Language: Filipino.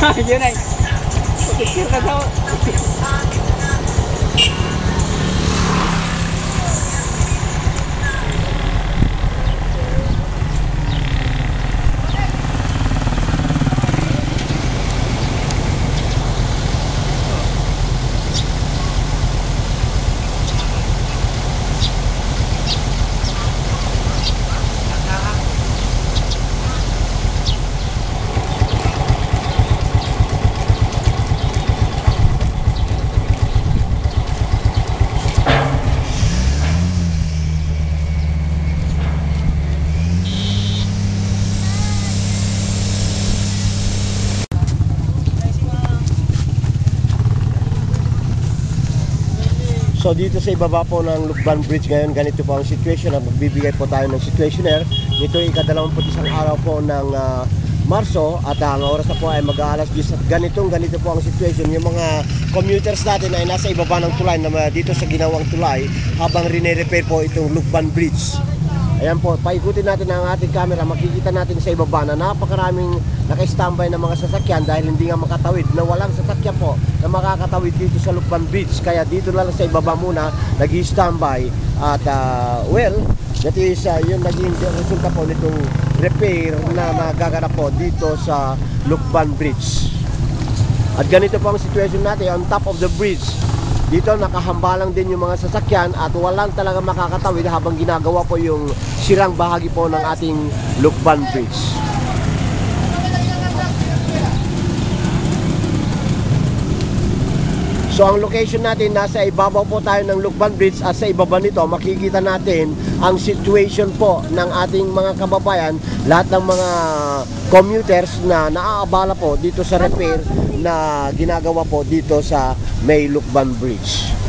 Yun ay. Picture na daw. So dito sa ibaba po ng Lukban Bridge ngayon, ganito po ang situation at magbibigay po tayo ng situationer. Ito ay ika-21 araw po ng Marso at ang oras na po ay mag-aalas 10 at ganito po ang situation. Yung mga commuters natin ay nasa ibaba ng tulay na dito sa ginawang tulay habang rine-repair po itong Lukban Bridge. Ayan po, paikutin natin ang ating camera, makikita natin sa ibaba na napakaraming naka-standby na mga sasakyan dahil hindi nga makatawid, na walang sasakyan po na makakatawid dito sa Lukban Bridge. Kaya dito lang sa ibaba muna nag-standby at well, that is yung naging resulta po nitong repair na nagaganap po dito sa Lukban Bridge. At ganito po ang situation natin on top of the bridge. Dito nakahambalang din yung mga sasakyan at walang talaga makakatawid habang ginagawa po yung sirang bahagi po ng ating Lukban Bridge. So ang location natin, nasa ibabaw po tayo ng Lukban Bridge at sa ibaba nito makikita natin ang situation po ng ating mga kababayan, lahat ng mga commuters na naaabala po dito sa repair na ginagawa po dito sa may Lukban Bridge.